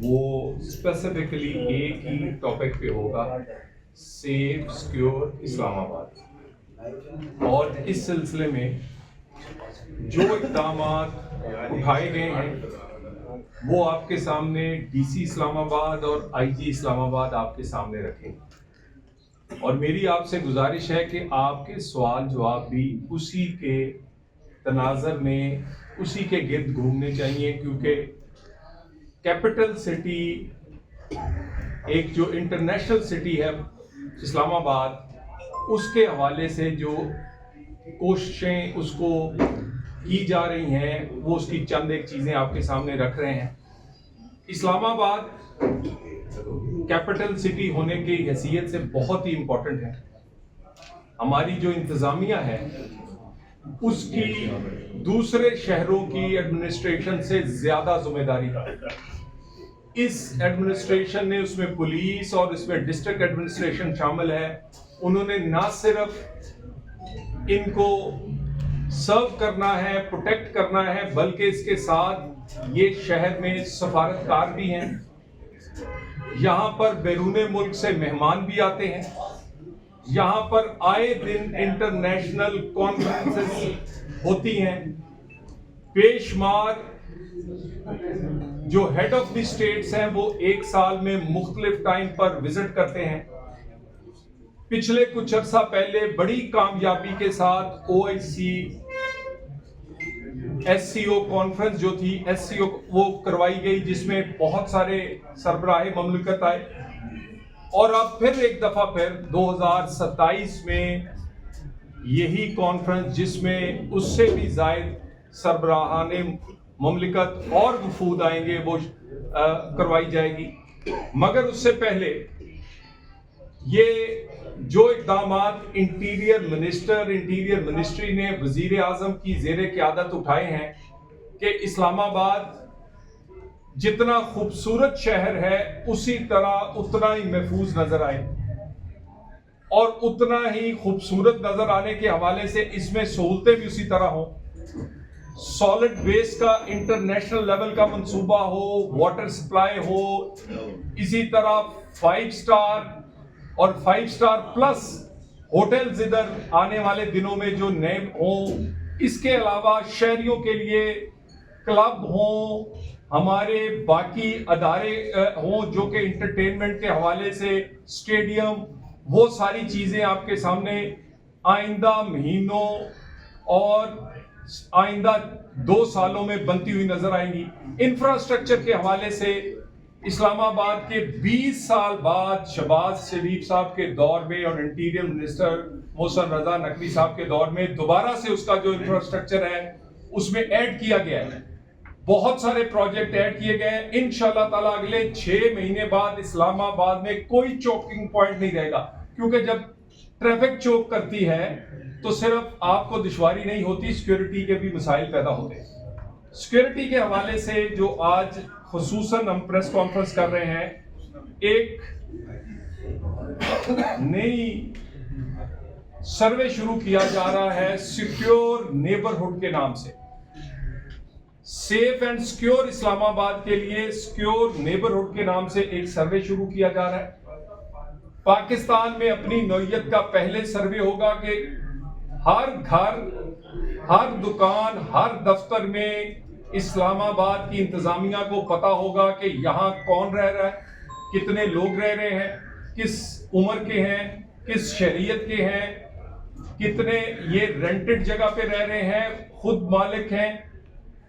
वो स्पेसिफिकली एक ही टॉपिक पे होगा, सेफ सिक्योर इस्लामाबाद। और इस सिलसिले में जो इक़दाम उठाए गए हैं वो आपके सामने डीसी इस्लामाबाद और आईजी इस्लामाबाद आपके सामने रखेंगे, और मेरी आपसे गुजारिश है कि आपके सवाल जवाब भी उसी के तनाज़र में उसी के गिर्द घूमने चाहिए, क्योंकि कैपिटल सिटी एक जो इंटरनेशनल सिटी है इस्लामाबाद, उसके हवाले से जो कोशिशें उसको की जा रही हैं वो उसकी चंद एक चीज़ें आपके सामने रख रहे हैं। इस्लामाबाद कैपिटल सिटी होने की हैसियत से बहुत ही इम्पोर्टेंट है। हमारी जो इंतज़ामिया है उसकी दूसरे शहरों की एडमिनिस्ट्रेशन से ज़्यादा जिम्मेदारी इस एडमिनिस्ट्रेशन ने, उसमें पुलिस और इसमें डिस्ट्रिक्ट एडमिनिस्ट्रेशन शामिल है, उन्होंने ना सिर्फ इनको सर्व करना है, प्रोटेक्ट करना है, बल्कि इसके साथ ये शहर में सफारतकार भी हैं, यहाँ पर बैरूने मुल्क से मेहमान भी आते हैं, यहाँ पर आए दिन इंटरनेशनल कॉन्फ्रेंसेस होती हैं, बेशुमार जो हेड ऑफ द स्टेट्स हैं वो एक साल में मुख्तलिफ टाइम पर विजिट करते हैं। पिछले कुछ अर्सा पहले बड़ी कामयाबी के साथ OIC SCO कॉन्फ्रेंस जो थी SCO वो करवाई गई, जिसमें बहुत सारे सरबराहे ममलकत आए, और अब फिर एक दफा फिर 2027 में यही कॉन्फ्रेंस, जिसमें उससे भी जायद सरबराहाने ममलिकत और वफूद आएंगे, वो करवाई जाएगी। मगर उससे पहले ये जो इक़दामात इंटीरियर मिनिस्ट्री ने वज़ीर आज़म की ज़ेरे क़यादत उठाए हैं कि इस्लामाबाद जितना खूबसूरत शहर है उसी तरह उतना ही महफूज नजर आए, और उतना ही खूबसूरत नजर आने के हवाले से इसमें सहूलतें भी उसी तरह हों। सॉलिड वेस्ट का इंटरनेशनल लेवल का मंसूबा हो, वाटर सप्लाई हो, इसी तरह 5 स्टार और 5 स्टार प्लस होटल्स इधर आने वाले दिनों में जो नए हों, इसके अलावा शहरियों के लिए क्लब हों, हमारे बाकी अदारे हों जो कि इंटरटेनमेंट के हवाले से स्टेडियम, वो सारी चीज़ें आपके सामने आइंदा महीनों और आइंदा 2 सालों में बनती हुई नजर आएंगी। इंफ्रास्ट्रक्चर के हवाले से इस्लामाबाद के 20 साल बाद शहबाज शरीफ साहब के दौर में और इंटीरियर मिनिस्टर मोहसिन रजा नकवी साहब के दौर में दोबारा से उसका जो इंफ्रास्ट्रक्चर है उसमें ऐड किया गया है, बहुत सारे प्रोजेक्ट ऐड किए गए हैं। इंशाल्लाह ताला अगले 6 महीने बाद इस्लामाबाद में कोई चोकिंग पॉइंट नहीं रहेगा, क्योंकि जब ट्रैफिक चोक करती है तो सिर्फ आपको दुश्वारी नहीं होती, सिक्योरिटी के भी मसाइल पैदा होते हैं। सिक्योरिटी के हवाले से जो आज खुसूसन हम प्रेस कॉन्फ्रेंस कर रहे हैं, एक नई सर्वे शुरू किया जा रहा है सिक्योर नेबरहुड के नाम से। सेफ एंड सिक्योर इस्लामाबाद के लिए सिक्योर नेबरहुड के नाम से एक सर्वे शुरू किया जा रहा है। पाकिस्तान में अपनी नौइयत का पहले सर्वे होगा कि हर घर, हर दुकान, हर दफ्तर में इस्लामाबाद की इंतजामिया को पता होगा कि यहाँ कौन रह रहा है, कितने लोग रह रहे हैं, किस उम्र के हैं, किस शरीयत के हैं, कितने ये रेंटेड जगह पे रह रहे हैं, खुद मालिक हैं।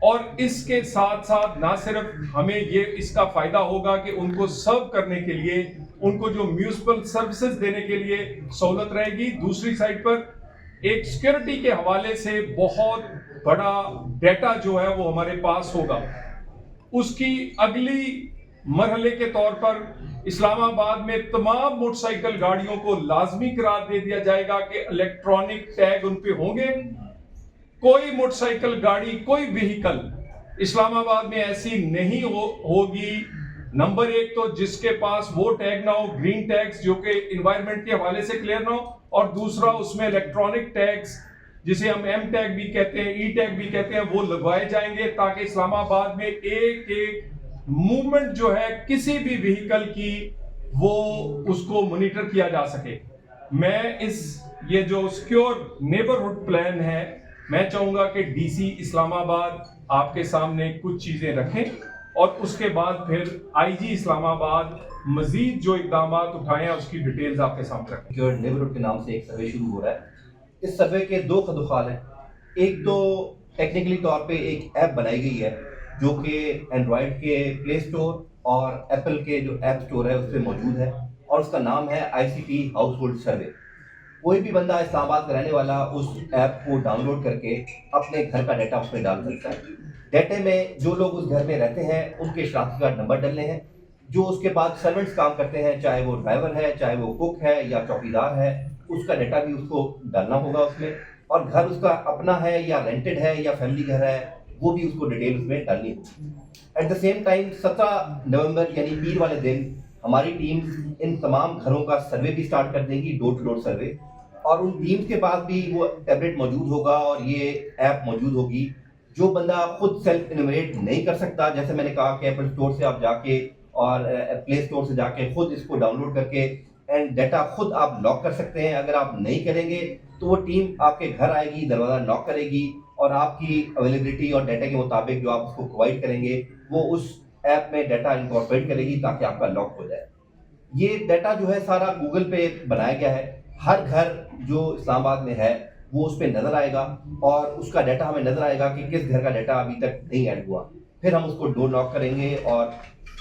और इसके साथ साथ ना सिर्फ हमें ये इसका फायदा होगा कि उनको सर्व करने के लिए, उनको जो म्यूनिसिपल सर्विसेज देने के लिए सहूलत रहेगी, दूसरी साइड पर एक सिक्योरिटी के हवाले से बहुत बड़ा डेटा जो है वो हमारे पास होगा। उसकी अगली मरहले के तौर पर इस्लामाबाद में तमाम मोटरसाइकिल गाड़ियों को लाजमी करार दे दिया जाएगा कि इलेक्ट्रॉनिक टैग उन पे होंगे। कोई मोटरसाइकिल गाड़ी, कोई व्हीकल इस्लामाबाद में ऐसी नहीं होगी, नंबर 1 तो जिसके पास वो टैग ना हो, ग्रीन टैग्स जो कि एनवायरनमेंट के हवाले से क्लियर ना हो, और दूसरा उसमें इलेक्ट्रॉनिक टैग्स जिसे हम M टैग भी कहते हैं, E टैग भी कहते हैं, वो लगवाए जाएंगे ताकि इस्लामाबाद में एक एक मूवमेंट जो है किसी भी व्हीकल की वो उसको मॉनिटर किया जा सके। मैं ये जो सिक्योर नेबरहुड प्लान है, मैं चाहूंगा कि डीसी इस्लामाबाद आपके सामने कुछ चीजें रखें और उसके बाद फिर आईजी इस्लामाबाद मजीद जो इकदाम उठाएं उसकी डिटेल्स आपके सामने रखें। सिक्योर नेबरहुड के नाम से एक सर्वे शुरू हो रहा है। इस सर्वे के दो खदुखाल हैं। एक तो टेक्निकली तौर पे एक ऐप बनाई गई है जो कि एंड्रॉयड के प्ले स्टोर और एप्पल के जो ऐप स्टोर है उस पर मौजूद है और उसका नाम है ICT हाउस होल्ड सर्वे। कोई भी बंदा इस्लामाबाद का रहने वाला उस ऐप को डाउनलोड करके अपने घर का डाटा उसमें डाल सकता है। डाटे में जो लोग उस घर में रहते हैं उनके शनाख्ती कार्ड नंबर डलने हैं, जो उसके बाद सर्वेंट्स काम करते हैं, चाहे वो ड्राइवर है, चाहे वो कुक है या चौकीदार है, उसका डाटा भी उसको डालना होगा उसमें, और घर उसका अपना है या रेंटेड है या फैमिली घर है वो भी उसको डिटेल उसमें डालनी होगी। एट द सेम टाइम 17 नवंबर यानी पीर वाले दिन हमारी टीम इन तमाम घरों का सर्वे भी स्टार्ट कर देंगी, डोर टू डोर सर्वे, और उन टीम्स के पास भी वो टैबलेट मौजूद होगा और ये ऐप मौजूद होगी। जो बंदा खुद सेल्फ इन्यूमरेट नहीं कर सकता, जैसे मैंने कहा कि एप्पल स्टोर से आप जाके और प्ले स्टोर से जाके खुद इसको डाउनलोड करके एंड डाटा खुद आप लॉक कर सकते हैं। अगर आप नहीं करेंगे तो वो टीम आपके घर आएगी, दरवाज़ा नॉक करेगी और आपकी अवेलेबिलिटी और डाटा के मुताबिक जो आप उसको प्रोवाइड करेंगे वो उस ऐप में डाटा इनकॉर्पोरेट करेगी ताकि आपका लॉक हो जाए। ये डाटा जो है सारा गूगल पे बनाया गया है। हर घर जो इस्लामाबाद में है वो उस पर नज़र आएगा और उसका डाटा हमें नज़र आएगा कि किस घर का डाटा अभी तक नहीं ऐड हुआ। फिर हम उसको डोर नॉक करेंगे और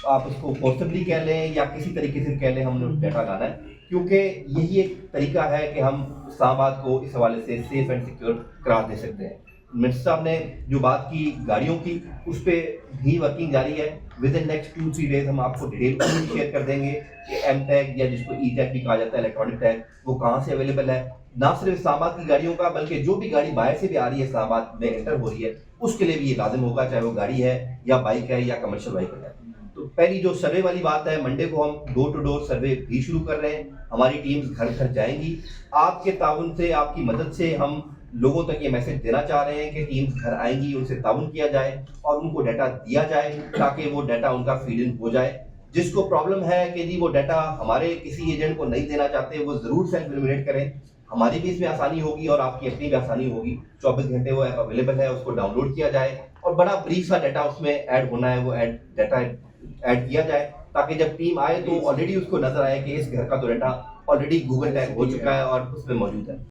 आप उसको फोर्सबली कह लें या किसी तरीके से कह लें, हमने उस डाटा लाना है, क्योंकि यही एक तरीका है कि हम इस्लामाबाद को इस हवाले से सेफ एंड सिक्योर करार दे सकते हैं। मिनिस्टर साहब ने जो बात की गाड़ियों की, उस पर भी वर्किंग जारी है। विद इन नेक्स्ट 2-3 डेज हम आपको डिटेल शेयर कर देंगे कि एम टैग या जिसको ई टैग भी कहा जाता है, इलेक्ट्रॉनिक टैग, वो कहाँ से अवेलेबल है। ना सिर्फ इस्लामाबाद की गाड़ियों का बल्कि जो भी गाड़ी बाहर से भी आ रही है इस्लामाबाद में एंटर हो रही है उसके लिए भी ये लाजिम होगा, चाहे वो गाड़ी है या बाइक है या कमर्शियल व्हीकल है। तो पहली जो सर्वे वाली बात है, मंडे को हम डोर टू डोर सर्वे भी शुरू कर रहे हैं। हमारी टीम्स घर घर जाएंगी। आपके ताउन से, आपकी मदद से हम लोगों तक ये मैसेज देना चाह रहे हैं कि टीम्स घर आएंगी, उनसे ताउन किया जाए और उनको डाटा दिया जाए ताकि वो डाटा उनका फीड इन हो जाए। जिसको प्रॉब्लम है कि जी वो डाटा हमारे किसी एजेंट को नहीं देना चाहते, वो ज़रूर सेल्फ इल्यूमिनेट करें। हमारी भी इसमें आसानी होगी और आपकी अपनी भी आसानी होगी। 24 घंटे वो ऐप अवेलेबल है, उसको डाउनलोड किया जाए और बड़ा ब्रीफ सा डाटा उसमें ऐड होना है, वो डाटा ऐड किया जाए ताकि जब टीम आए तो ऑलरेडी उसको नजर आए कि इस घर का तो डाटा ऑलरेडी गूगल टैग हो चुका है और उसमें मौजूद है।